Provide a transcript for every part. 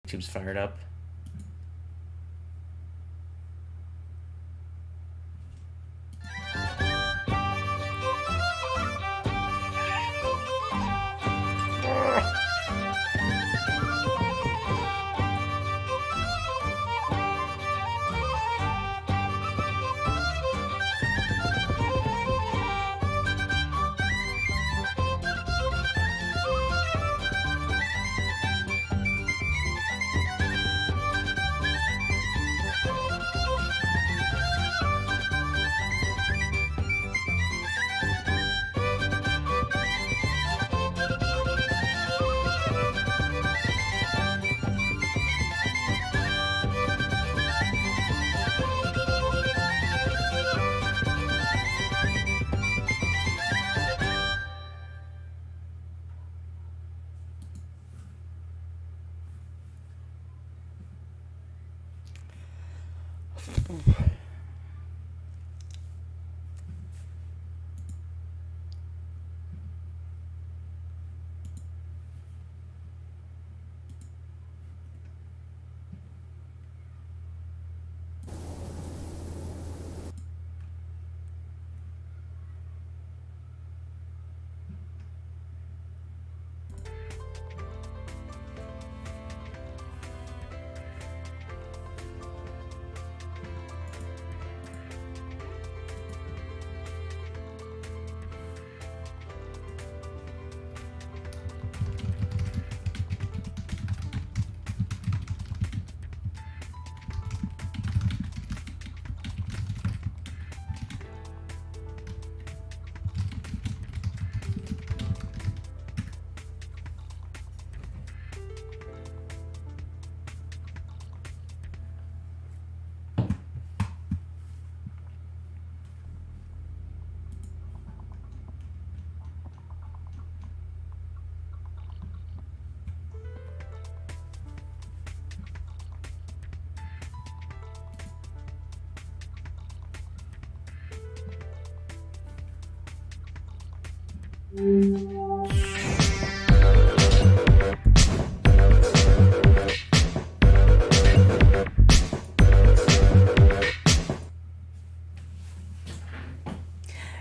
YouTube's fired up.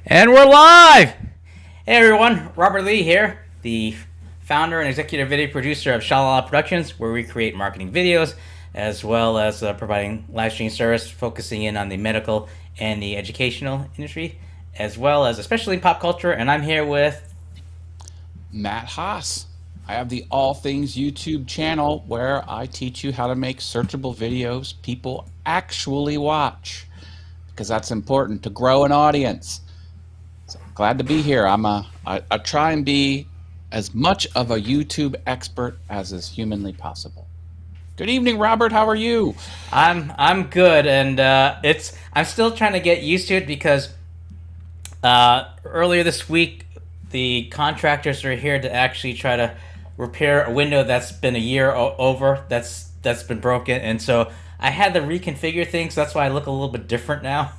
And we're live! Hey everyone, Robert Lee here, the founder and executive video producer of ShaLaLaLa Productions, where we create marketing videos, as well as providing live stream service, focusing in on the medical and the educational industry, as well as especially pop culture. And I'm here with Matt Haas. I have the All Things YouTube channel where I teach you how to make searchable videos people actually watch, because that's important to grow an audience. So glad to be here. I try and be as much of a YouTube expert as is humanly possible. Good evening, Robert. How are you? I'm good, and I'm still trying to get used to it because earlier this week the contractors are here to actually try to repair a window that's been a year over that's been broken, and so I had to reconfigure things. That's why I look a little bit different now.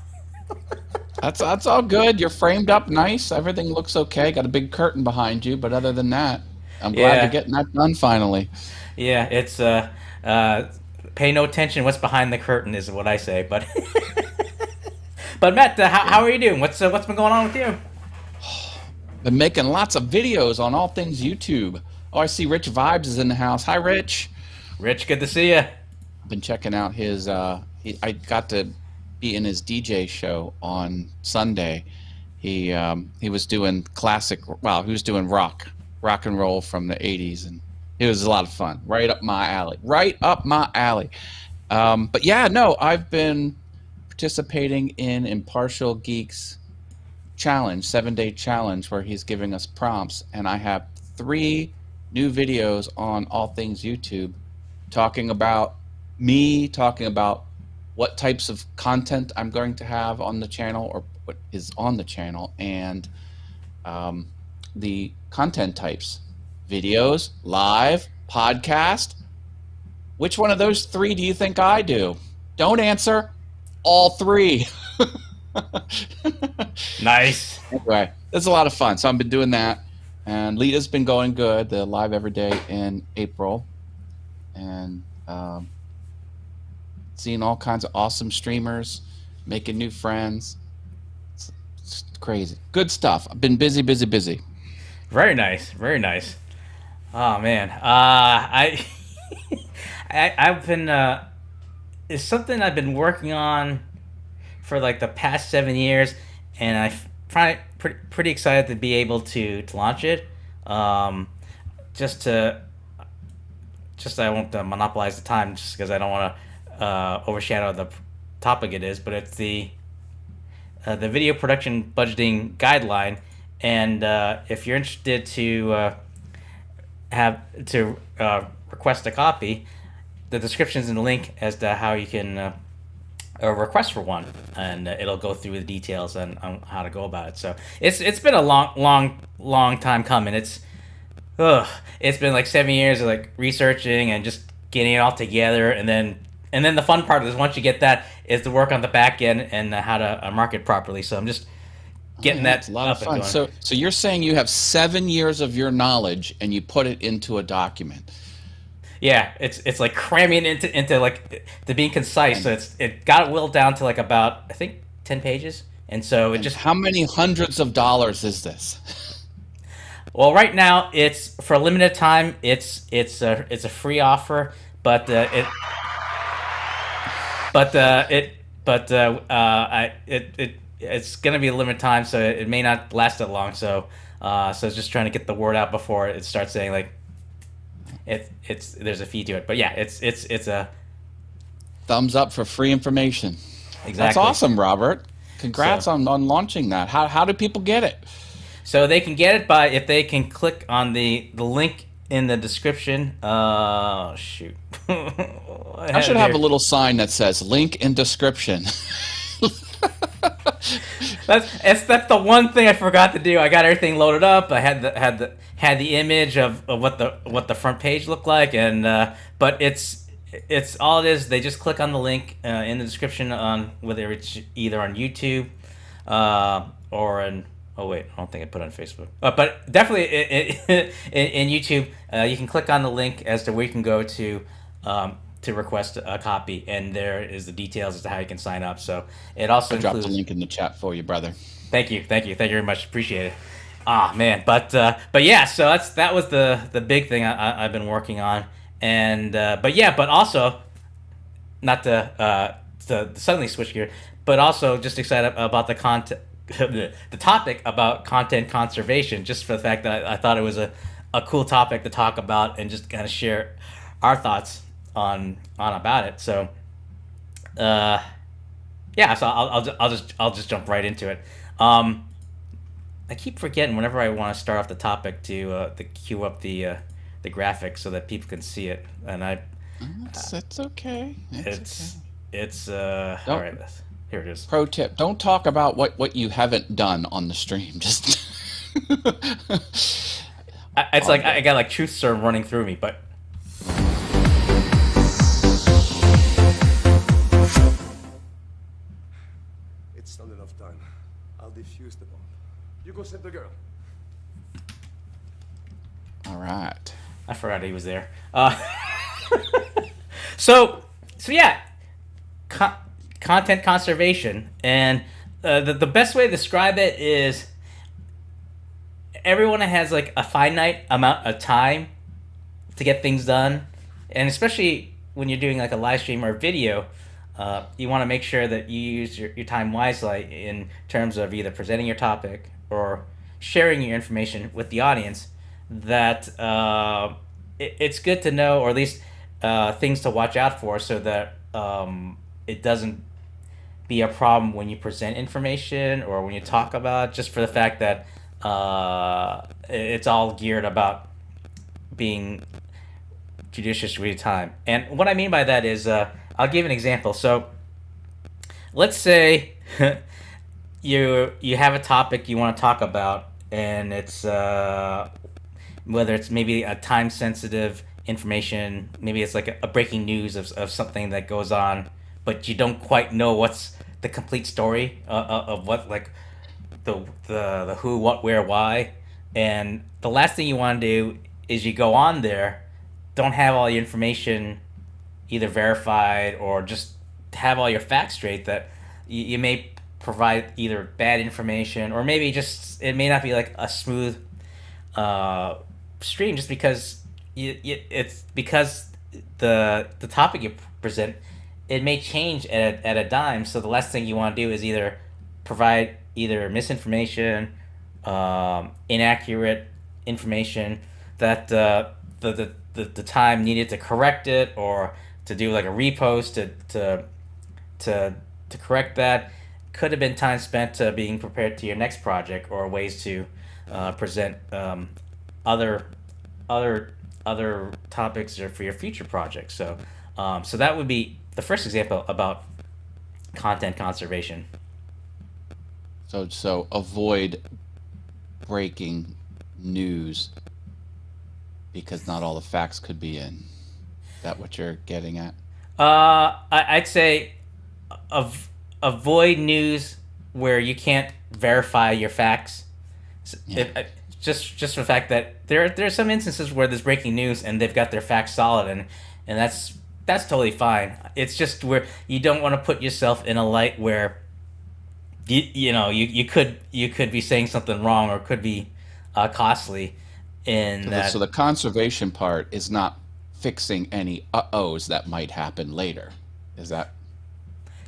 That's all good. You're framed up nice. Everything looks okay. Got a big curtain behind you, but other than that, I'm glad Yeah. you're getting that done finally. Yeah, it's pay no attention what's behind the curtain is what I say. But but Matt, how are you doing? What's been going on with you? Been making lots of videos on all things YouTube. Oh, I see Rich Vibes is in the house. Hi, Rich. Rich, good to see you. I've been checking out his. I got to be in his DJ show on Sunday. He was doing classic. Well, he was doing rock and roll from the '80s, and it was a lot of fun. Right up my alley. Right up my alley. But yeah, no, I've been participating in Impartial Geeks challenge, 7-day challenge, where he's giving us prompts, and I have 3 new videos on All Things YouTube talking about me, talking about what types of content I'm going to have on the channel, or what is on the channel, and the content types: videos, live, podcast. Which one of those 3 do you think I do? Don't answer. All 3. Nice. Anyway, it's a lot of fun. So I've been doing that, and Lita's been going good. The live every day in April, and Um, seeing all kinds of awesome streamers, making new friends. It's crazy. Good stuff. I've been busy, busy, busy. Very nice. Very nice. Oh man. I've been it's something I've been working on for like the past 7 years, and I find it pretty excited to be able to launch it. Um, just to just I won't monopolize the time, just because I don't want to overshadow the topic it is. But it's the video production budgeting guideline, and if you're interested to have to request a copy, the description's in the link as to how you can request for one, and it'll go through the details on how to go about it. So it's been a long time coming. It's been like 7 years of like researching and just getting it all together, and then the fun part is once you get that is to work on the back end and how to market properly. So I'm just getting That's a lot of fun. So you're saying you have 7 years of your knowledge and you put it into a document. Yeah, it's like cramming into like to being concise. So it got it whittled down to like about, I think, 10 pages. And so it just how many hundreds of dollars is this? Well, right now it's for a limited time. It's a free offer, but it's gonna be a limited time, so it may not last that long. So it's just trying to get the word out before it starts saying like it's there's a fee to it. But yeah, it's a thumbs up for free information. Exactly. That's awesome, Robert. Congrats on launching that. How do people get it? So they can get it by if they can click on the link in the description. Oh shoot! I should have a little sign that says "link in description." That's the one thing I forgot to do. I got everything loaded up. I had the image of what the front page looked like, and but it's all it is. They just click on the link in the description on whether it's either on YouTube or in. Oh wait, I don't think I put it on Facebook. But definitely in YouTube, you can click on the link as to where you can go to request a copy, and there is the details as to how you can sign up. So it also I'll drop the link in the chat for you, brother. Thank you very much. Appreciate it. Ah man, but yeah, so that was the big thing I've been working on, and but also not to suddenly switch gear, but also just excited about the content. The topic about content conservation, just for the fact that I thought it was a cool topic to talk about and just kind of share our thoughts on about it. So yeah, so I'll just jump right into it. I keep forgetting whenever I want to start off the topic to cue up the graphics so that people can see it, and it's okay. It's all right. Here it is. Pro tip: don't talk about what you haven't done on the stream. Just it's like I got like truth serum running through me, but it's not enough time. I'll defuse the bomb. You go save the girl. all right. I forgot he was there. So yeah. Content conservation, and the best way to describe it is everyone has like a finite amount of time to get things done, and especially when you're doing like a live stream or video, you want to make sure that you use your time wisely in terms of either presenting your topic or sharing your information with the audience. That it's good to know, or at least things to watch out for, so that it doesn't be a problem when you present information or when you talk about, just for the fact that it's all geared about being judicious with your time. And what I mean by that is, I'll give an example. So let's say you have a topic you want to talk about, and it's whether it's maybe a time sensitive information, maybe it's like a breaking news of something that goes on, but you don't quite know what's the complete story of what, like the who, what, where, why. And the last thing you want to do is you go on there, don't have all the information either verified or just have all your facts straight, that you may provide either bad information, or maybe just it may not be like a smooth stream, just because it's because the topic you present, it may change at a dime. So the last thing you want to do is either provide either misinformation, inaccurate information that the time needed to correct it, or to do like a repost to correct that could have been time spent being prepared to your next project, or ways to present other other topics or for your future projects. So that would be the first example about content conservation. So avoid breaking news because not all the facts could be in. Is that what you're getting at? I'd say avoid news where you can't verify your facts. Yeah. Just for the fact that there's some instances where there's breaking news and they've got their facts solid, and that's totally fine. It's just where you don't want to put yourself in a light where you could be saying something wrong, or could be costly in that. So the conservation part is not fixing any uh-ohs that might happen later. Is that?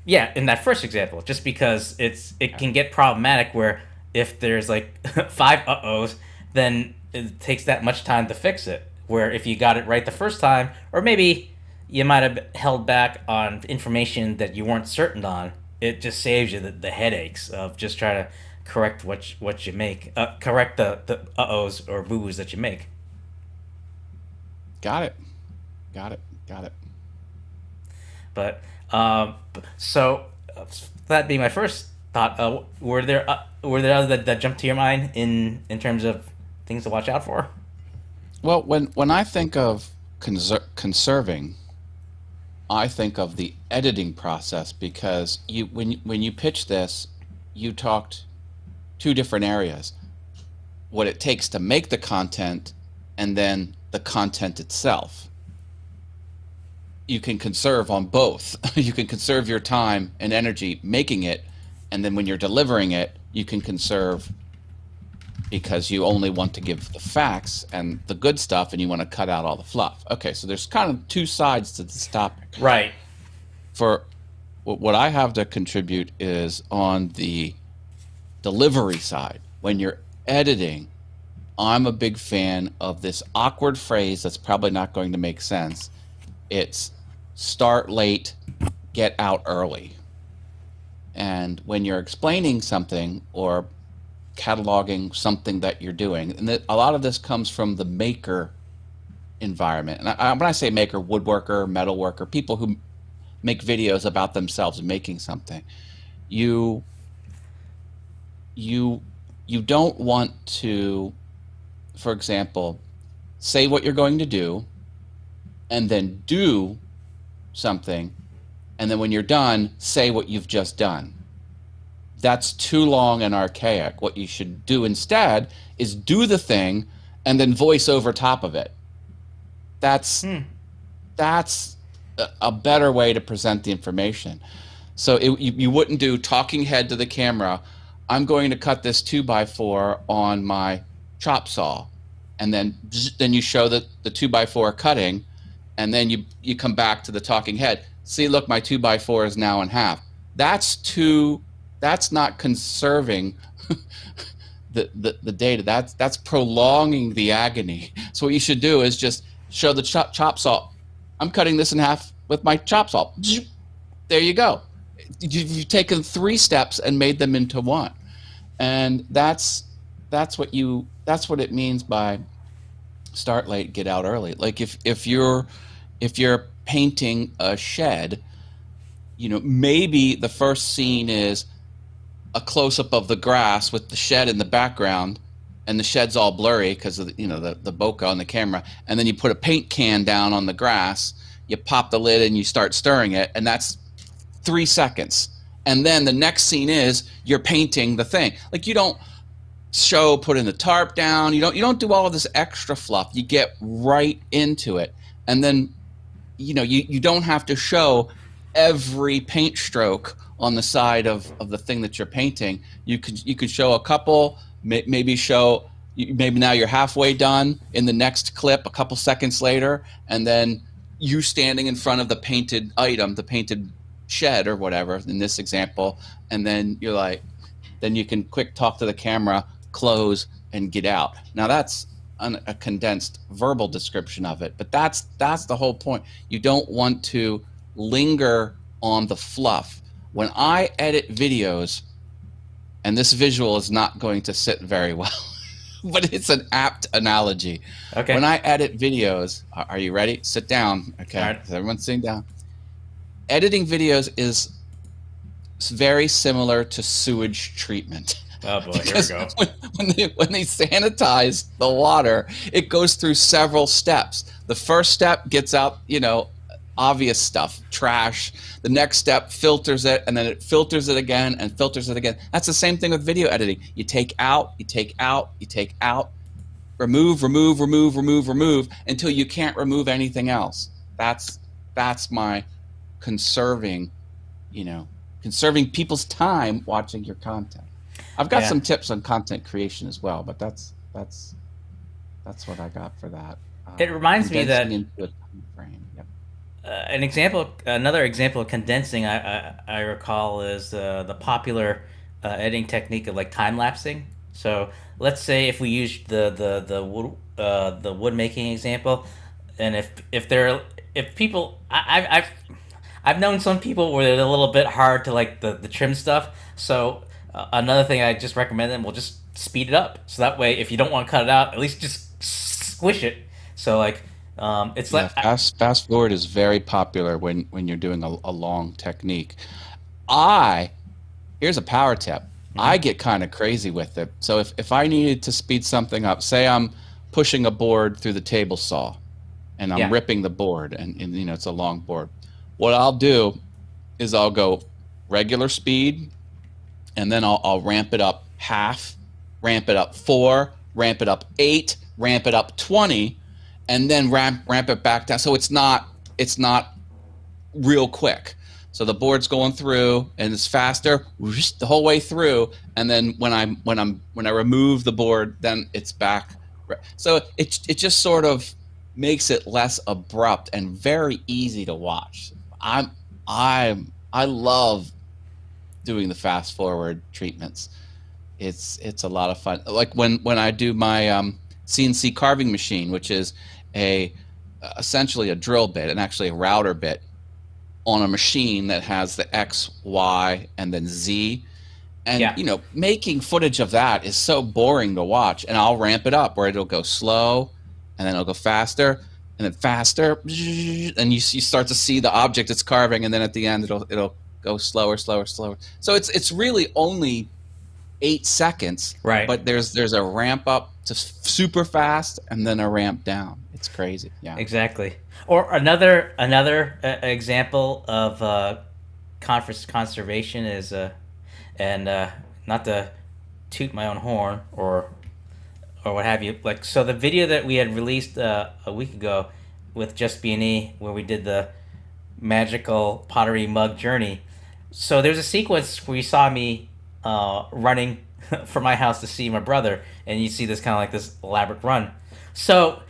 Yeah, in that first example, just because it can get problematic where if there's like 5 uh-ohs, then it takes that much time to fix it. Where if you got it right the first time, or maybe you might have held back on information that you weren't certain on, it just saves you the headaches of just trying to correct what you make, correct the uh-ohs or boo-boos that you make. Got it. But so that being my first thought, were there others that jumped to your mind in terms of things to watch out for? Well, when I think of conserving, I think of the editing process, because when you pitch this, you talked two different areas: what it takes to make the content, and then the content itself. You can conserve on both. You can conserve your time and energy making it, and then when you're delivering it, you can conserve because you only want to give the facts and the good stuff, and you want to cut out all the fluff. Okay, so there's kind of two sides to this topic. Right. For what I have to contribute is on the delivery side. When you're editing, I'm a big fan of this awkward phrase that's probably not going to make sense. It's start late, get out early. And when you're explaining something or cataloging something that you're doing, and a lot of this comes from the maker environment. And when I say maker, woodworker, metalworker, people who make videos about themselves and making something, you don't want to, for example, say what you're going to do and then do something, and then when you're done, say what you've just done. That's too long and archaic. What you should do instead is do the thing and then voice over top of it. That's a better way to present the information. So you wouldn't do talking head to the camera, I'm going to cut this 2x4 on my chop saw, and then you show the 2x4 cutting, and then you come back to the talking head. See, look, my 2x4 is now in half. That's not conserving the data. That's prolonging the agony. So what you should do is just show the chop saw. I'm cutting this in half with my chop saw. There you go. You've taken 3 steps and made them into 1, and that's what it means by start late, get out early. Like if you're painting a shed, maybe the first scene is a close-up of the grass with the shed in the background, and the shed's all blurry because of the bokeh on the camera, and then you put a paint can down on the grass, you pop the lid and you start stirring it, and that's 3 seconds. And then the next scene is you're painting the thing. Like, you don't putting the tarp down, you don't do all of this extra fluff. You get right into it, and then you don't have to show every paint stroke on the side of the thing that you're painting. You could show a couple, maybe now you're halfway done in the next clip a couple seconds later, and then you standing in front of the painted item, the painted shed or whatever in this example, and then you're like, then you can quick talk to the camera, close, and get out. Now that's a condensed verbal description of it, but that's the whole point. You don't want to linger on the fluff. When I edit videos, and this visual is not going to sit very well, but it's an apt analogy. Okay. When I edit videos, are you ready? Sit down. Okay. All right. So everyone's sitting down. Editing videos is very similar to sewage treatment. Oh boy, here we go. When they sanitize the water, it goes through several steps. The first step gets out, obvious stuff, trash. The next step filters it, and then it filters it again and filters it again. That's the same thing with video editing. You take out, you take out, you take out, remove until you can't remove anything else. That's my conserving people's time watching your content. I've got some tips on content creation as well, but that's what I got for that. It reminds me that into a time frame. Yep. Another example of condensing I recall is the popular editing technique of like time lapsing. So let's say if we use the wood making example, and if people I've known some people where they're a little bit hard to like the trim stuff. So another thing I just recommend them, we'll just speed it up. So that way, if you don't want to cut it out, at least just squish it. So like, it's like fast forward is very popular when you're doing a long technique. Here's a power tip. Mm-hmm. I get kind of crazy with it. So if I needed to speed something up, say I'm pushing a board through the table saw, and I'm ripping the board, and it's a long board. What I'll do is I'll go regular speed, and then I'll ramp it up half, ramp it up 4, ramp it up 8, ramp it up 20, and then ramp it back down. So it's not real quick. So the board's going through, and it's faster the whole way through. And then when I remove the board, then it's back. So it just sort of makes it less abrupt and very easy to watch. I love doing the fast forward treatments. It's a lot of fun. Like when I do my CNC carving machine, which is essentially a drill bit and actually a router bit on a machine that has the X, Y, and then Z. And making footage of that is so boring to watch. And I'll ramp it up where it'll go slow, and then it'll go faster, and then faster, and you start to see the object it's carving, and then at the end it'll go slower. So it's really only 8 seconds, right? But there's a ramp up to super fast, and then a ramp down. It's crazy. Yeah, exactly. Or another example of conservation is and not to toot my own horn or what have you. Like, so the video that we had released a week ago with Just B&E, where we did the magical Pottery Mug Journey. So there's a sequence where you saw me running from my house to see my brother, and you see this kind of like this elaborate run. So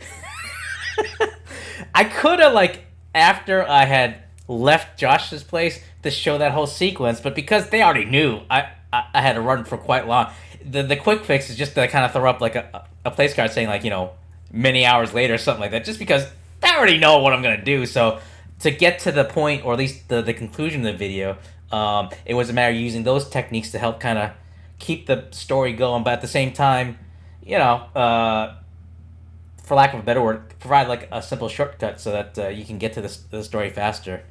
I could have, like, after I had left Josh's place, to show that whole sequence, but because they already knew I had to run for quite long, the quick fix is just to kind of throw up like a place card saying, like, many hours later or something like that, just because they already know what I'm gonna do. So to get to the point, or at least the conclusion of the video, it was a matter of using those techniques to help kind of keep the story going, but at the same time, for lack of a better word, provide like a simple shortcut so that you can get to the story faster.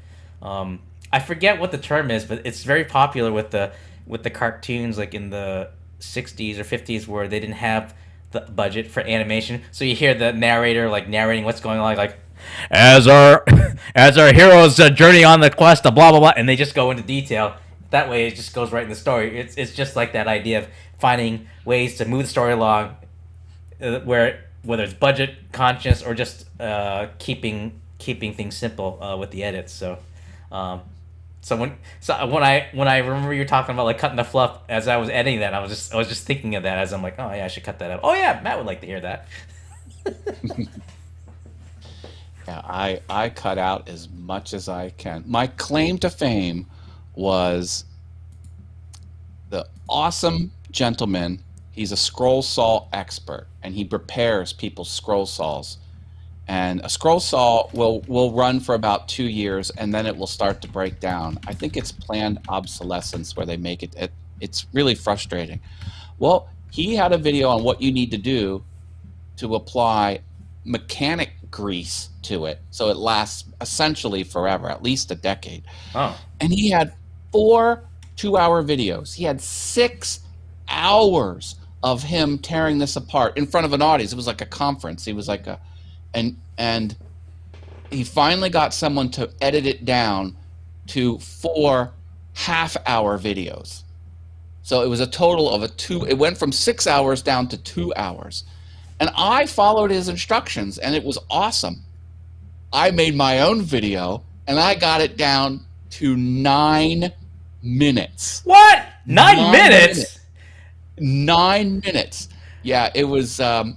I forget what the term is, but it's very popular with the cartoons, like in the 60s or 50s, where they didn't have the budget for animation. So you hear the narrator like narrating what's going on, like as our heroes journey on the quest of blah blah blah, and they just go into detail. That way, it just goes right in the story. It's just like that idea of finding ways to move the story along, whether it's budget conscious or just keeping keeping things simple with the edits. So, when I remember you talking about like cutting the fluff as I was editing that, I was just thinking of that as I'm like, oh yeah, I should cut that out. Oh yeah, Matt would like to hear that. Yeah, I cut out as much as I can. My claim to fame was the awesome gentleman. He's a scroll saw expert, and he repairs people's scroll saws. And a scroll saw will run for about 2 years, and then it will start to break down. I think it's planned obsolescence where they make it. It's really frustrating. Well, he had a video on what you need to do to apply mechanic grease to it so it lasts essentially forever, at least a decade. Oh. And he had 4 2-hour videos. He had 6 hours of him tearing this apart in front of an audience. It was like a conference. He was like and he finally got someone to edit it down to 4 half-hour videos. So it was a total of it went from 6 hours down to 2 hours. And I followed his instructions, and it was awesome. I made my own video, and I got it down to 9 minutes. What? 9 minutes? 9 minutes. Yeah, it was, I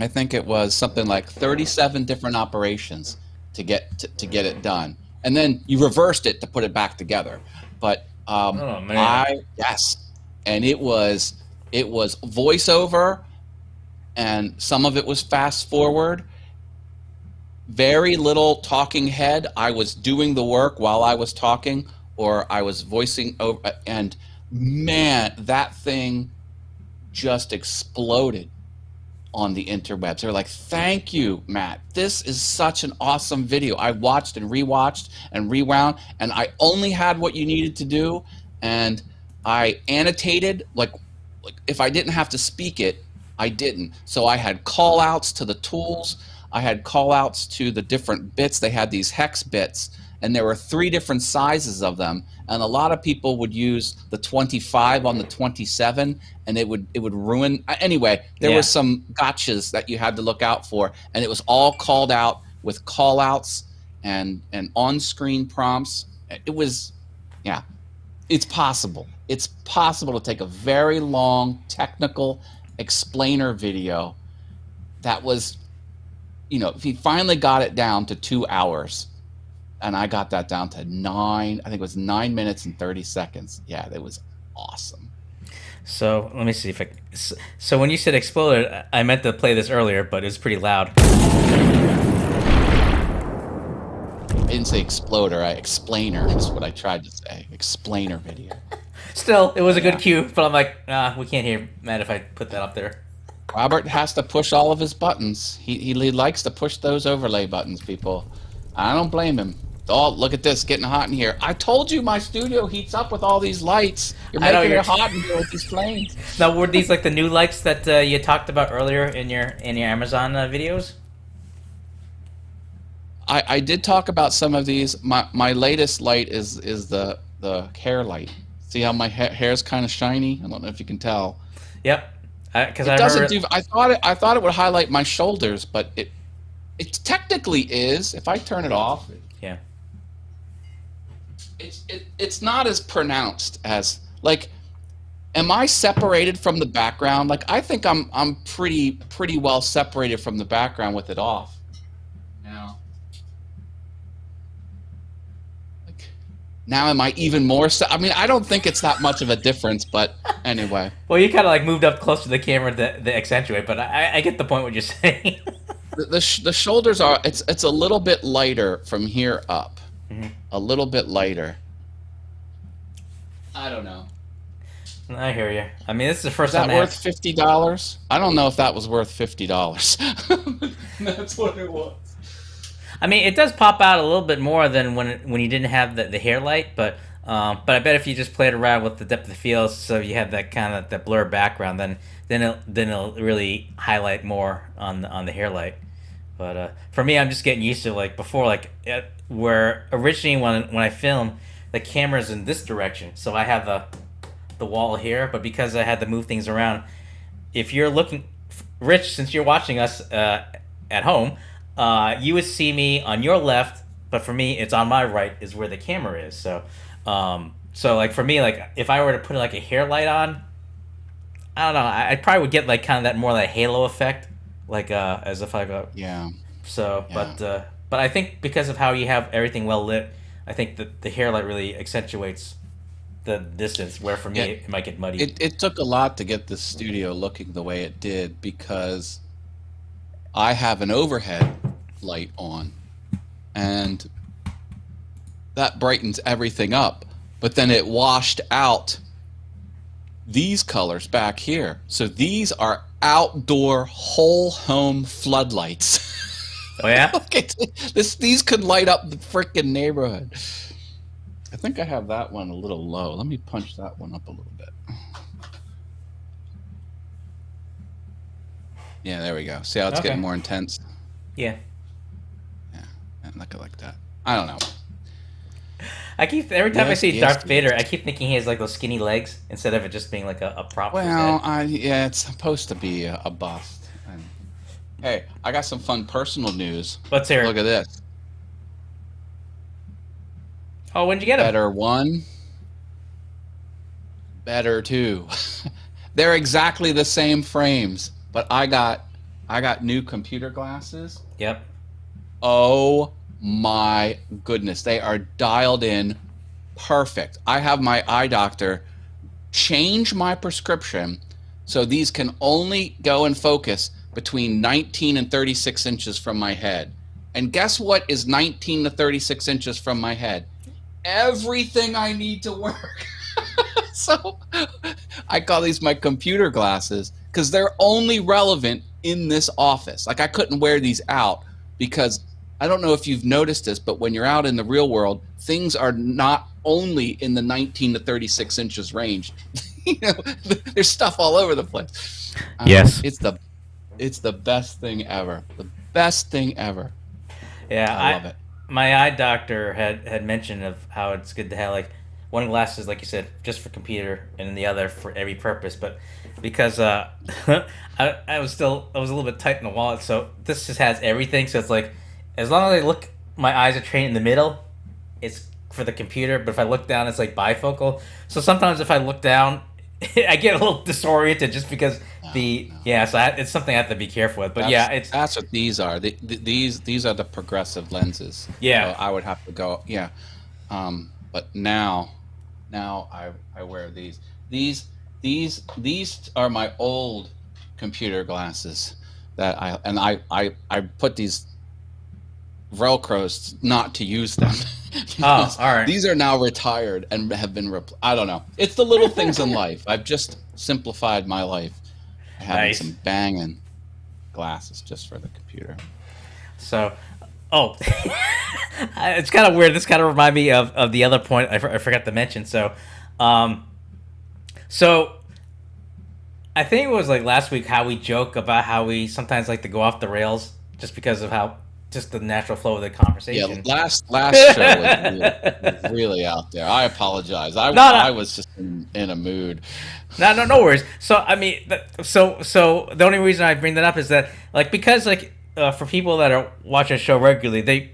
think it was something like 37 different operations to get it done. And then you reversed it to put it back together. But oh, man. And it was voiceover, and some of it was fast forward. Very little talking head. I was doing the work while I was talking, or I was voicing over, and man, that thing just exploded on the interwebs. They're like, thank you, Matt. This is such an awesome video. I watched and rewatched and rewound, and I only had what you needed to do, and I annotated, like if I didn't have to speak it, I didn't. So I had call outs to the tools. I had call outs to the different bits. They had these hex bits, and there were 3 different sizes of them. And a lot of people would use the 25 on the 27, and it would ruin. Anyway, there were some gotchas that you had to look out for, and it was all called out with call outs and on-screen prompts. It was, yeah, it's possible. It's possible to take a very long technical explainer video that was, he finally got it down to 2 hours, and I got that down to 9, I think it was 9 minutes and 30 seconds. Yeah, that was awesome. So let me see if so when you said exploded, I meant to play this earlier, but it was pretty loud. I didn't say exploder, explainer is what I tried to say. Explainer video. Still, it was a good cue, but I'm like, we can't hear Matt if I put that up there. Robert has to push all of his buttons. He likes to push those overlay buttons, people. I don't blame him. Oh, look at this, getting hot in here. I told you my studio heats up with all these lights. You're making it hot in here with these flames. Now, were these like the new lights that you talked about earlier in your Amazon videos? I did talk about some of these. My latest light is the hair light. See how my hair's kind of shiny? I don't know if you can tell. Yep. Because it doesn't do. I thought it would highlight my shoulders, but it technically is. If I turn it off, yeah. It's not as pronounced as, like, am I separated from the background? Like, I think I'm pretty well separated from the background with it off. Now, like, now am I even more? I mean, I don't think it's that much of a difference, but anyway. Well, you kind of like moved up close to the camera to accentuate, but I get the point what you're saying. the shoulders are it's a little bit lighter from here up. Mm-hmm. A little bit lighter. I don't know. I hear you. I mean, this is the first time. Is that worth $50? I don't know if that was worth $50. That's what it was. I mean, it does pop out a little bit more than when you didn't have the hair light, but I bet if you just played around with the depth of field, so you have that kind of that blur background, then it'll really highlight more on the hair light. But for me, I'm just getting used to, like, before, like, where originally when I film, the camera's in this direction, so I have the wall here, but because I had to move things around, if you're looking, Rich, since you're watching us at home, you would see me on your left, but for me, it's on my right is where the camera is. So like for me, like if I were to put like a hair light on, I don't know, I probably would get like kind of that more like halo effect, like as if I go. Yeah. So, Yeah. but I think because of how you have everything well lit, I think that the hair light really accentuates the distance. Where for me, Yeah. it might get muddy. It took a lot to get the studio looking the way it did because I have an overhead light on, and that brightens everything up. But then it washed out these colors back here. So these are outdoor whole home floodlights. Oh yeah. Okay, these could light up the freaking neighborhood. I think I have that one a little low. Let me punch that one up a little bit. Yeah, there we go. See how it's Okay. getting more intense? Yeah. Yeah, and look at like that. I don't know. I keep every time I Yes, see yes, Darth Vader, yes. I keep thinking he has like those skinny legs instead of it just being like a prop for his Well, head. yeah, it's supposed to be a bust. And, hey, I got some fun personal news. Let's hear Look it. at this. Oh, when did you get him? Better one, better two. They're exactly the same frames, but I got new computer glasses. Yep. Oh my goodness, they are dialed in perfect. I have my eye doctor change my prescription so these can only go and focus between 19 and 36 inches from my head. And guess what is 19 to 36 inches from my head? Everything I need to work. So I call these my computer glasses because they're only relevant in this office. Like I couldn't wear these out because I don't know if you've noticed this, but when you're out in the real world, things are not only in the 19 to 36 inches range. You know, there's stuff all over the place. Yes. It's the best thing ever. The best thing ever. Yeah, I love it. My eye doctor had mentioned of how it's good to have like one glasses, like you said, just for computer, and then the other for every purpose. But because I was a little bit tight in the wallet, so this just has everything. So it's like as long as my eyes are trained in the middle, it's for the computer. But if I look down, it's like bifocal. So sometimes if I look down, I get a little disoriented just because so it's something I have to be careful with. But that's what these are. These are the progressive lenses. Yeah. So I would have to go. Yeah. But now I wear these. These are my old computer glasses that I put these Velcros not to use them. Oh, all right. These are now retired and have been I don't know. It's the little things in life. I've just simplified my life. Having some banging glasses just for the computer. So, it's kind of weird. This kind of reminds me of the other point I forgot to mention. So I think it was like last week how we joke about how we sometimes like to go off the rails just because of how just the natural flow of the conversation. Yeah, last show was really out there. I apologize. I was just in a mood. No worries. So I mean, so the only reason I bring that up is that like because like for people that are watching the show regularly,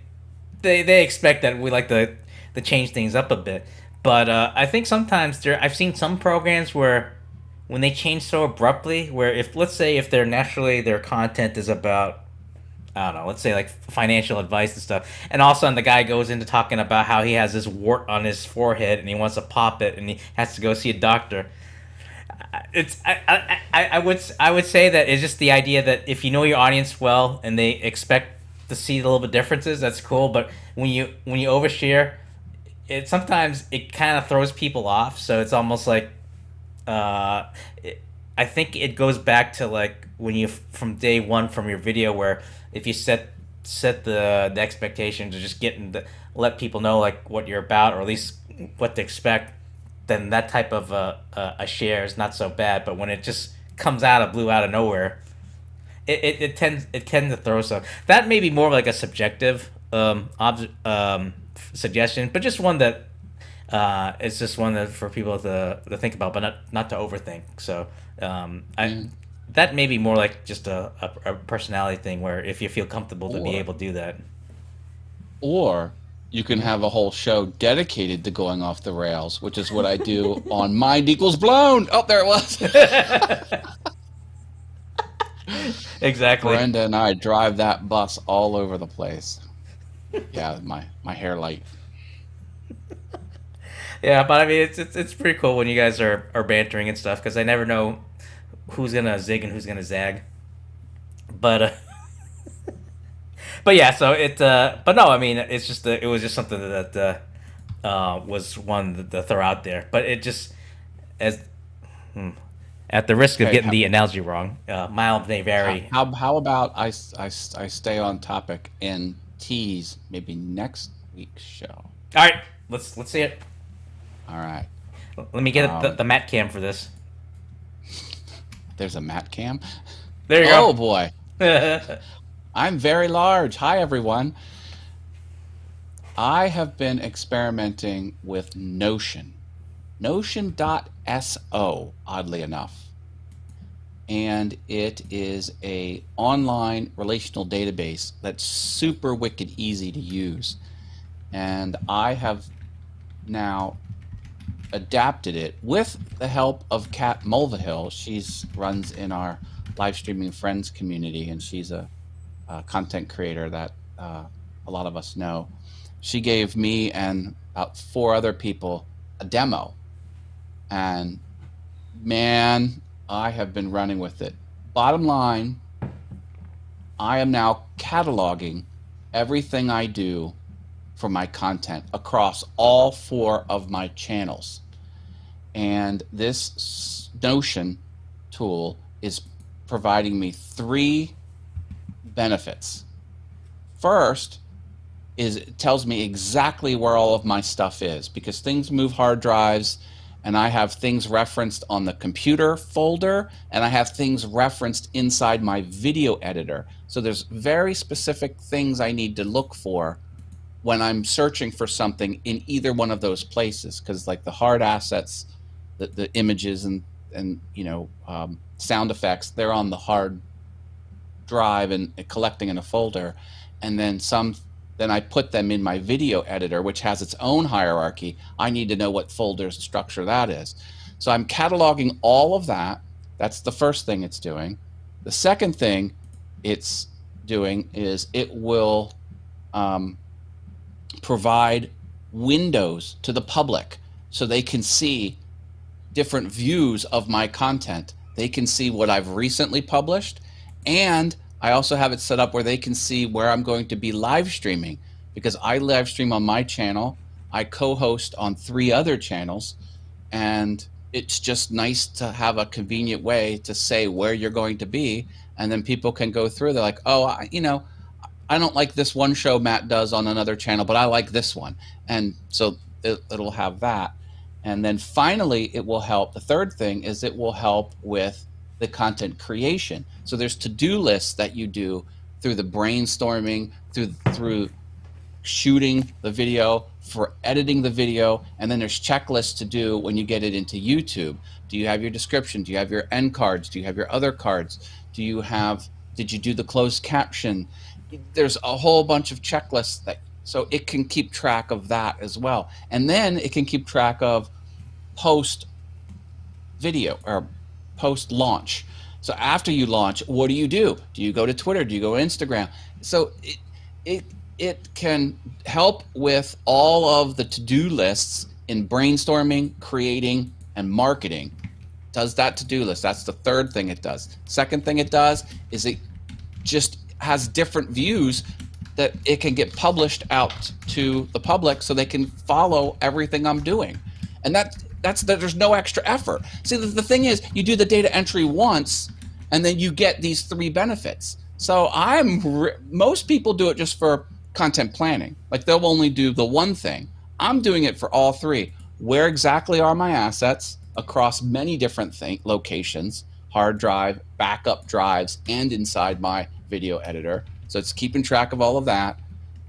they expect that we like to change things up a bit. But I think sometimes I've seen some programs where when they change so abruptly, where if let's say if their content is about I don't know, let's say like financial advice and stuff, and all of a sudden the guy goes into talking about how he has this wart on his forehead and he wants to pop it and he has to go see a doctor. I would say that it's just the idea that if you know your audience well and they expect to see the little bit differences, that's cool. But when you overshare, sometimes it kind of throws people off. So it's almost like I think it goes back to like when you from day one from your video where if you set the expectations to just let people know like what you're about or at least what to expect, then that type of a share is not so bad. But when it just comes out of nowhere, it tends to throw some. That may be more like a subjective suggestion, but just one that it's just one that for people to think about, but not to overthink. So that may be more like just a personality thing where if you feel comfortable to be Or able to do that. or you can have a whole show dedicated to going off the rails, which is what I do on Mind Equals Blown. Oh, there it was. Exactly. Brenda and I drive that bus all over the place. Yeah, my hair light. Yeah, but I mean, it's pretty cool when you guys are bantering and stuff because I never know who's gonna zig and who's gonna zag. But but yeah, so but no, I mean, it's just it was just something that was one to throw out there. But it just as at the risk of Okay, getting the analogy wrong, mild may vary. how about I stay on topic and tease maybe next week's show? All right, let's see it. All right. Let me get the mat cam for this. There's a mat cam? There you Oh, go. boy. I'm very large. Hi, everyone. I have been experimenting with Notion. Notion.so, oddly enough. And it is a online relational database that's super wicked easy to use. And I have now adapted it with the help of Kat Mulvihill. She's runs in our live streaming friends community, and she's a content creator that a lot of us know. She gave me and about 4 other people a demo, and man, I have been running with it. Bottom line, I am now cataloging everything I do for my content across all 4 of my channels. And this Notion tool is providing me 3 benefits. First is it tells me exactly where all of my stuff is, because things move hard drives, and I have things referenced on the computer folder, and I have things referenced inside my video editor. So there's very specific things I need to look for when I'm searching for something in either one of those places, because like the hard assets, the images and sound effects, they're on the hard drive and collecting in a folder, and then I put them in my video editor, which has its own hierarchy. I need to know what folder structure that is. So I'm cataloging all of that. That's the first thing it's doing. The second thing it's doing is it will provide windows to the public so they can see different views of my content. They can see what I've recently published, and I also have it set up where they can see where I'm going to be live streaming, because I live stream on my channel. I co-host on 3 other channels, and it's just nice to have a convenient way to say where you're going to be, and then people can go through. They're like, oh, I don't like this one show Matt does on another channel, but I like this one. And so it'll have that. And then finally, it will help. The third thing is it will help with the content creation. So there's to-do lists that you do through the brainstorming, through shooting the video, for editing the video, and then there's checklists to do when you get it into YouTube. Do you have your description? Do you have your end cards? Do you have your other cards? Did you do the closed caption? There's a whole bunch of checklists so it can keep track of that as well. And then it can keep track of post video or post launch. So after you launch, what do you do? Do you go to Twitter? Do you go to Instagram? So it can help with all of the to-do lists in brainstorming, creating, and marketing. It does that to-do list. That's the third thing it does. Second thing it does is it just has different views that it can get published out to the public so they can follow everything I'm doing. And there's no extra effort. See, the thing is, you do the data entry once, and then you get these 3 benefits. So most people do it just for content planning. Like they'll only do the one thing. I'm doing it for all 3. Where exactly are my assets across many different locations, hard drive, backup drives, and inside my video editor. So it's keeping track of all of that.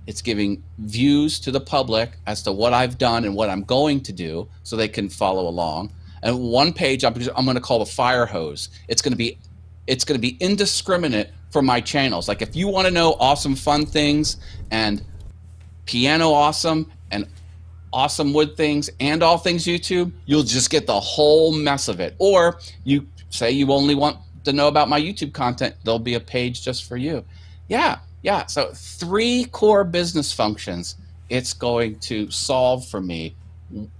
It's giving views to the public as to what I've done and what I'm going to do so they can follow along. And one page I'm going to call the fire hose. It's going to be It's going to be indiscriminate for my channels. Like if you want to know awesome fun things and piano awesome and awesome wood things and all things YouTube, you'll just get the whole mess of it. Or you say you only want to know about my YouTube content, there'll be a page just for you. Yeah. So 3 core business functions it's going to solve for me.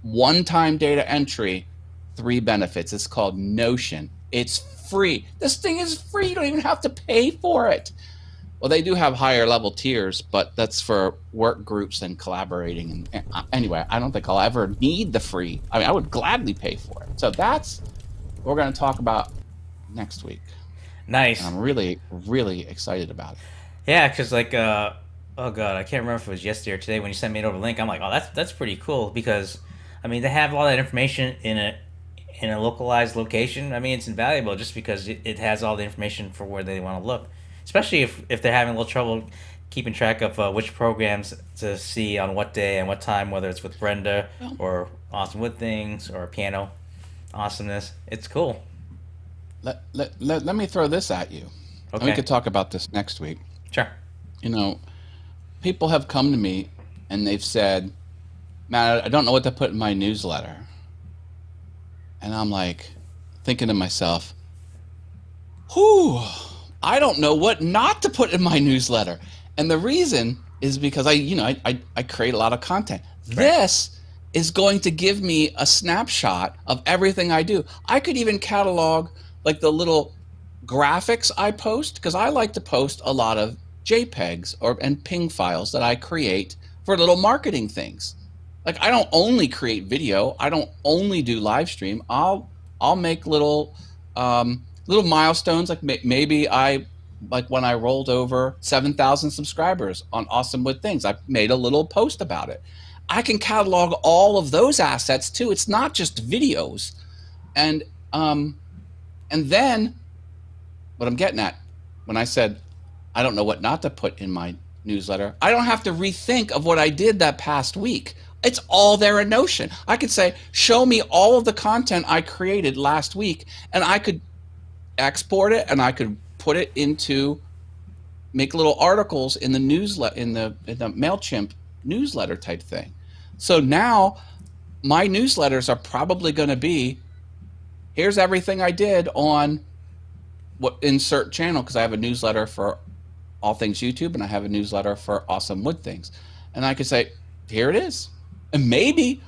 One-time data entry, 3 benefits. It's called Notion. It's free. This thing is free. You don't even have to pay for it. Well, they do have higher level tiers, but that's for work groups and collaborating. And anyway, I don't think I'll ever need the free. I mean, I would gladly pay for it. So that's what we're going to talk about next week. Nice. And I'm really, really excited about it. Yeah, because like, oh god, I can't remember if it was yesterday or today when you sent me over the link. I'm like, oh, that's pretty cool because, I mean, they have all that information in a localized location. I mean, it's invaluable just because it has all the information for where they want to look. Especially if they're having a little trouble keeping track of which programs to see on what day and what time, whether it's with Brenda or Awesome Wood Things or Piano Awesomeness. It's cool. Let me throw this at you. Okay. And we could talk about this next week. Sure. You know, people have come to me and they've said, "Man, I don't know what to put in my newsletter." And I'm like, thinking to myself, whew, I don't know what not to put in my newsletter. And the reason is because I create a lot of content. Right. This is going to give me a snapshot of everything I do. I could even catalog like the little graphics I post, because I like to post a lot of JPEGs and PNG files that I create for little marketing things. Like I don't only create video, I don't only do live stream. I'll make little milestones, like maybe when I rolled over 7,000 subscribers on Awesome Wood Things, I made a little post about it. I can catalog all of those assets too. It's not just videos. And then what I'm getting at when I said I don't know what not to put in my newsletter, I don't have to rethink of what I did that past week. It's all there in Notion. I could say, show me all of the content I created last week, and I could export it and I could put it into, make little articles in the newsletter, in the MailChimp newsletter type thing. So now my newsletters are probably going to be, here's everything I did on what insert channel, because I have a newsletter for All Things YouTube and I have a newsletter for Awesome Wood Things. And I could say, here it is. And maybe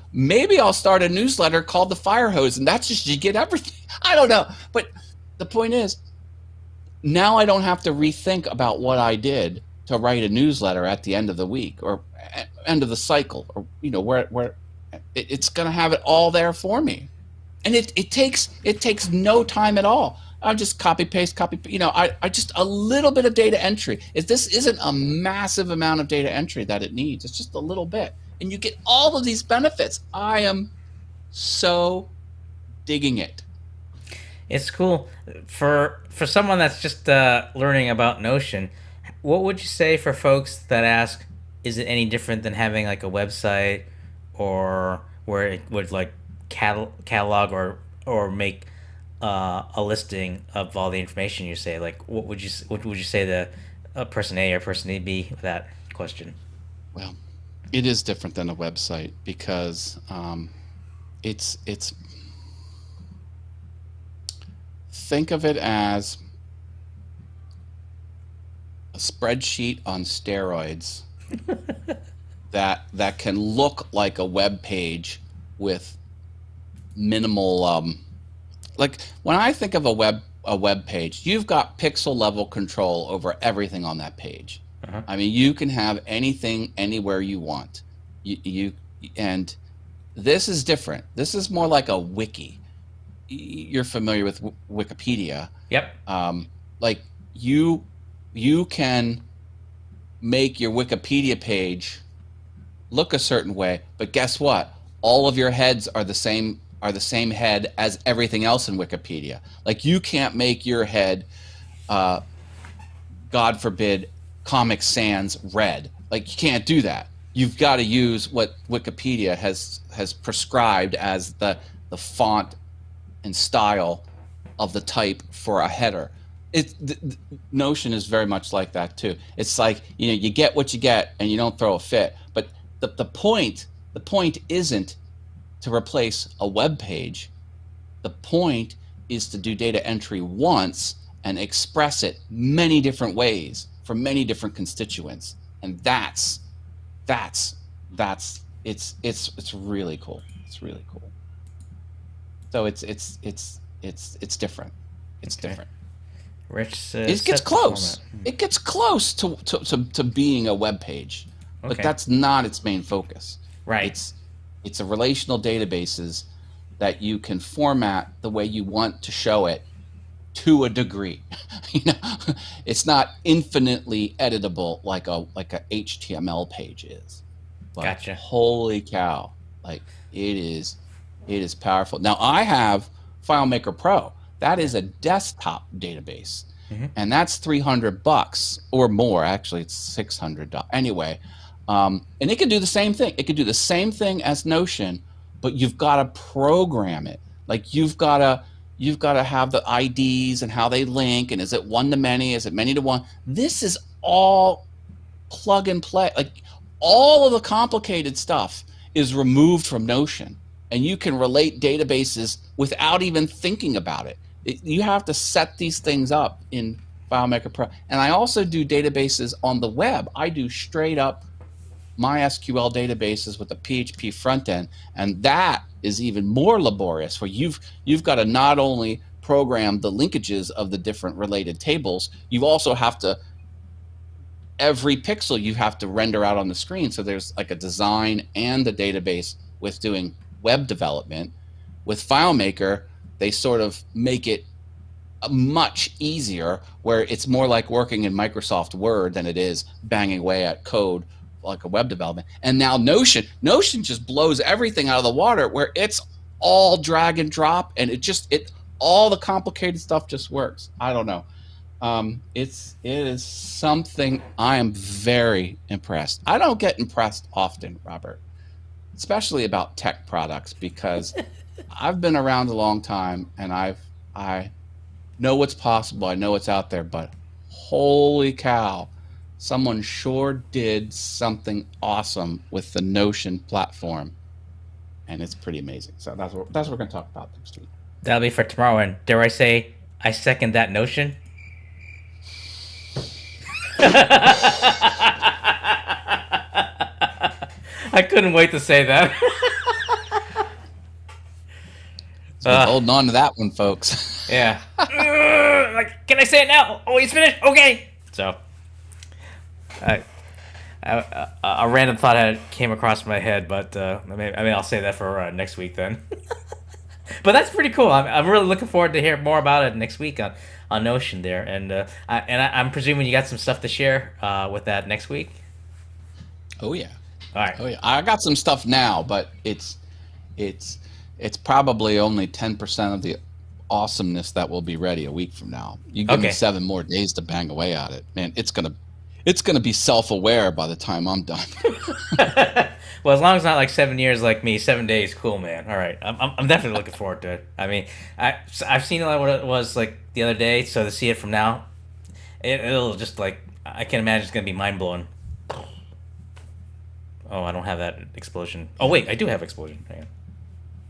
I'll start a newsletter called The Fire Hose, and that's just, you get everything. I don't know. But the point is, now I don't have to rethink about what I did to write a newsletter at the end of the week or end of the cycle, or where it's going to have it all there for me. And it takes no time at all. I just copy paste. I just a little bit of data entry. This isn't a massive amount of data entry that it needs. It's just a little bit. And you get all of these benefits. I am so digging it. It's cool. For someone that's just learning about Notion, what would you say for folks that ask, is it any different than having like a website, or where it would like catalog or make a listing of all the information you say? Like what would you say the person A or person B with that question? Well, it is different than a website because it's think of it as a spreadsheet on steroids that can look like a web page with minimal like when I think of a web page, you've got pixel level control over everything on that page. Uh-huh. I mean, you can have anything anywhere you want. And this is different. This is more like a wiki. You're familiar with Wikipedia. Yep. Like you can make your Wikipedia page look a certain way, but guess what? All of your heads are the same head as everything else in Wikipedia. Like you can't make your head, God forbid, Comic Sans red. Like you can't do that. You've got to use what Wikipedia has prescribed as the font and style of the type for a header. Notion is very much like that too. It's like, you get what you get and you don't throw a fit. But the point isn't to replace a web page. The point is to do data entry once and express it many different ways for many different constituents. And it's really cool. It's really cool. So it's different. It's different. Rich, it gets close. It gets close to being a web page, but that's not its main focus. Right. It's a relational databases that you can format the way you want to show it to a degree. It's not infinitely editable like a HTML page is. But gotcha. Holy cow! Like it is powerful. Now I have FileMaker Pro. That is a desktop database, and that's $300 or more. Actually, it's $600. Anyway, and it can do the same thing. It can do the same thing as Notion, but you've got to program it. Like you've got to have the IDs and how they link, and is it one to many? Is it many to one? This is all plug and play. Like all of the complicated stuff is removed from Notion, and you can relate databases without even thinking about it. You have to set these things up in FileMaker Pro. And I also do databases on the web. I do straight up MySQL databases with a PHP front end, and that is even more laborious, where you've got to not only program the linkages of the different related tables, you also have to, every pixel you have to render out on the screen. So there's like a design and a database with doing web development. With FileMaker, they sort of make it much easier, where it's more like working in Microsoft Word than it is banging away at code like a web development. And now Notion just blows everything out of the water, where it's all drag and drop, and all the complicated stuff just works. I don't know. It is something I am very impressed. I don't get impressed often, Robert, especially about tech products, because I've been around a long time, and I know what's possible. I know what's out there, but holy cow, someone sure did something awesome with the Notion platform, and it's pretty amazing. So that's what we're going to talk about next week. That'll be for tomorrow. And dare I say, I second that notion. I couldn't wait to say that. Holding on to that one, folks. Yeah. Like, can I say it now? Oh, he's finished? Okay. So, a random thought came across my head, but I'll say that for next week then. But that's pretty cool. I'm really looking forward to hear more about it next week on Notion there, and I'm presuming you got some stuff to share with that next week. Oh yeah. All right. Oh yeah. I got some stuff now, but it's probably only 10% of the awesomeness that will be ready a week from now. You give me 7 more days to bang away at it, man. It's gonna be self-aware by the time I'm done. Well, as long as it's not like 7 years like me, 7 days, cool, man. All right, I'm definitely looking forward to it. I mean, I've seen what it was like the other day, so to see it from now, it'll just like, I can imagine it's gonna be mind blowing. Oh, I don't have that explosion. Oh wait, I do have explosion. Hang on.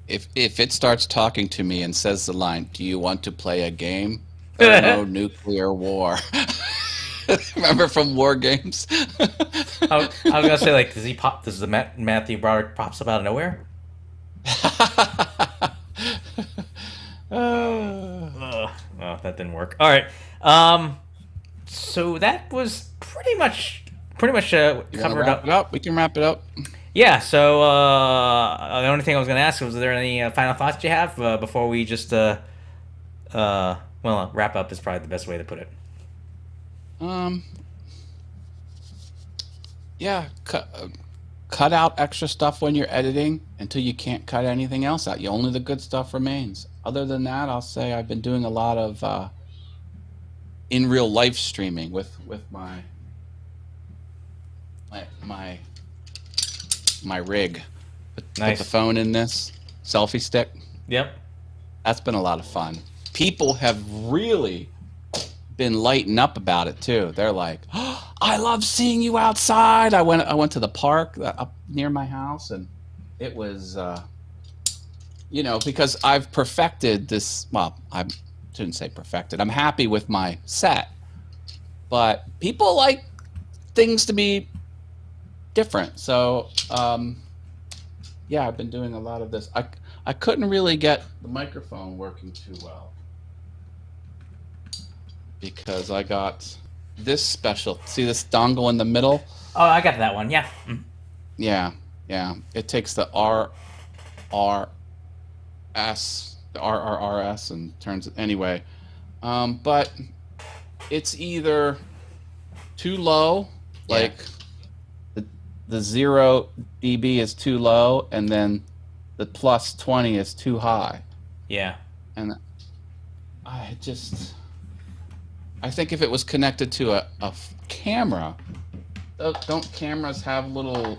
If it starts talking to me and says the line, "Do you want to play a game?" No nuclear war. Remember from War Games? I was gonna say, like, does the Matthew Broderick pops up out of nowhere? Oh, that didn't work. All right. So that was pretty much covered up. We can wrap it up. Yeah. So the only thing I was gonna ask was there any final thoughts you have before we just wrap up is probably the best way to put it. Yeah, cut out extra stuff when you're editing until you can't cut anything else out. Only the good stuff remains. Other than that, I'll say I've been doing a lot of in real life streaming with my rig. Put the phone in this selfie stick. Yep. That's been a lot of fun. People have really been lighting up about it too. They're like, oh, I love seeing you outside. I went to the park up near my house, and it was, because I've perfected this. Well, I shouldn't say perfected. I'm happy with my set, but people like things to be different. So, yeah, I've been doing a lot of this. I couldn't really get the microphone working too well because I got this special. See this dongle in the middle? Oh, I got that one. Yeah. Yeah. It takes the RRRS and turns it anyway. But it's either too low, like the 0 dB is too low, and then the plus 20 is too high. Yeah. And I think if it was connected to a camera, don't cameras have little?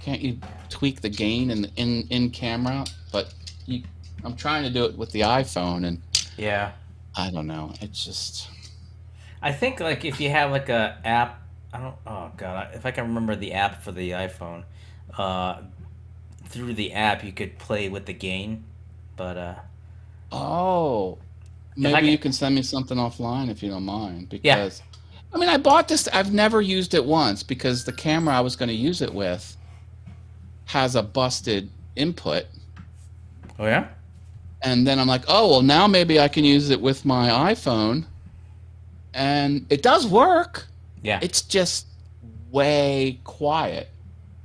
Can't you tweak the gain in camera? But I'm trying to do it with the iPhone, and yeah, I don't know. It's just. I think like if you have like a app, oh god, if I can remember the app for the iPhone, through the app you could play with the gain, but maybe you can send me something offline if you don't mind, because yeah. I mean I bought this. I've never used it once because the camera I was going to use it with has a busted input. Oh yeah. And then I'm like, oh well, now maybe I can use it with my iPhone, and it does work. Yeah. It's just way quiet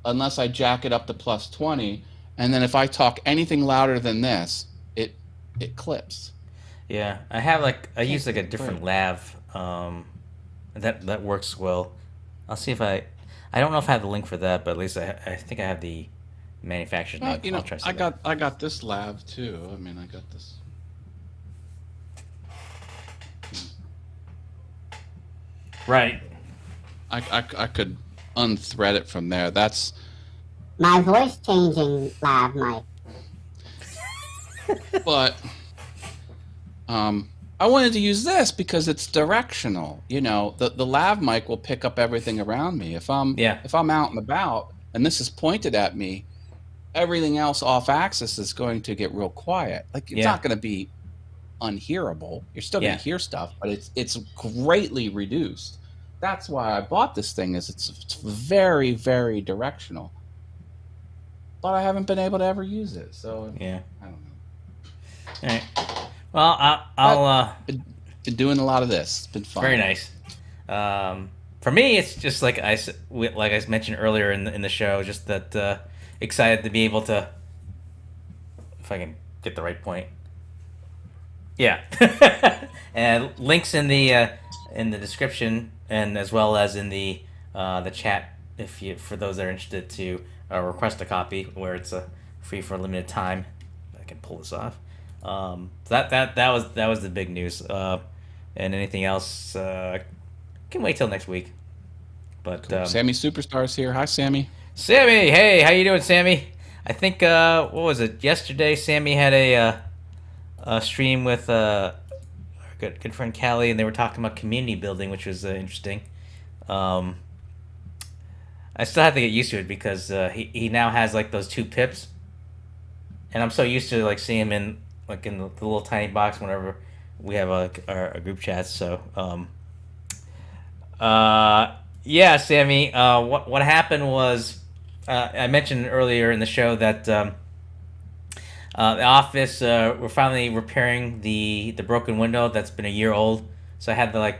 unless I jack it up to plus 20, and then if I talk anything louder than this, it clips. Yeah, I use like a different lav that works well. I'll see if I don't know if I have the link for that, but at least I think I have the manufacturer's name. I'll try to see I got this lav too. I mean, I got this. Right. I could unthread it from there. That's my voice changing lav mic. But I wanted to use this because it's directional. The lav mic will pick up everything around me. If I'm out and about and this is pointed at me, everything else off axis is going to get real quiet. Like it's not going to be unhearable. You're still going to hear stuff, but it's greatly reduced. That's why I bought this thing. It's very, very directional. But I haven't been able to ever use it. So I don't know. All right. Well, I'll been doing a lot of this. It's been fun. Very nice. For me, it's just like I mentioned earlier in the show, just that excited to be able to, if I can get the right point. Yeah, and links in the description, and as well as in the chat for those that are interested to request a copy, where it's free for a limited time. I can pull this off. That was the big news. And anything else can wait till next week. But cool. Sammy Superstar's here. Hi, Sammy. Sammy, hey, how you doing, Sammy? I think what was it? Yesterday, Sammy had a stream with our good friend Callie, and they were talking about community building, which was interesting. I still have to get used to it because he now has like those 2 pips, and I'm so used to like seeing him in the little tiny box whenever we have our group chats. So yeah, Sammy, what happened was I mentioned earlier in the show that the office we're finally repairing the broken window that's been a year old. So I had to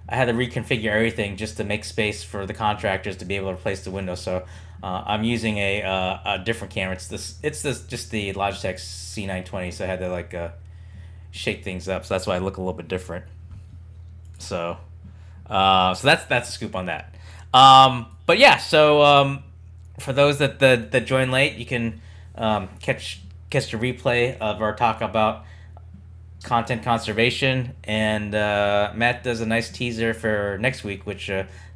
reconfigure everything just to make space for the contractors to be able to replace the window. So I'm using a different camera. It's just the Logitech C920. So I had to shake things up. So that's why I look a little bit different. So that's a scoop on that. But yeah, so for those that join late, you can catch the replay of our talk about content conservation, and Matt does a nice teaser for next week, which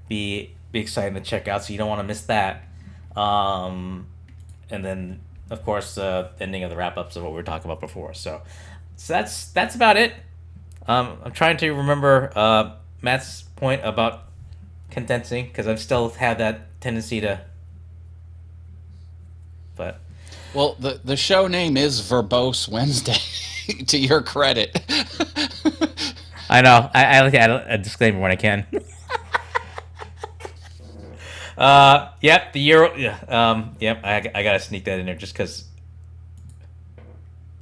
be exciting to check out. So you don't want to miss that. And then of course the ending of the wrap ups of what we were talking about before. So that's about it. I'm trying to remember Matt's point about condensing because I've still had that tendency to. But Well, the show name is Verbose Wednesday, to your credit. I know I like to add a disclaimer when I can. Yep, the year. Yeah, yep. I gotta sneak that in there just because.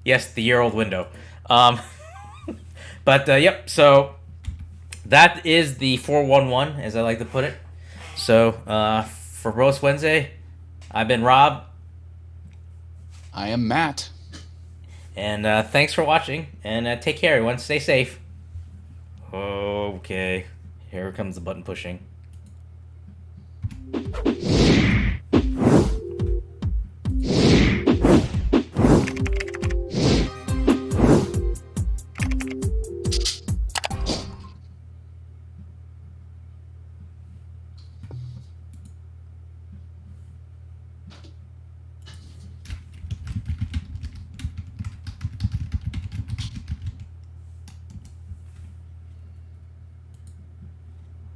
Yes, the year-old window. But yep. So that is the 411, as I like to put it. So for Roast Wednesday, I've been Rob, I am Matt. and thanks for watching. And take care, everyone. Stay safe. Okay, here comes the button pushing.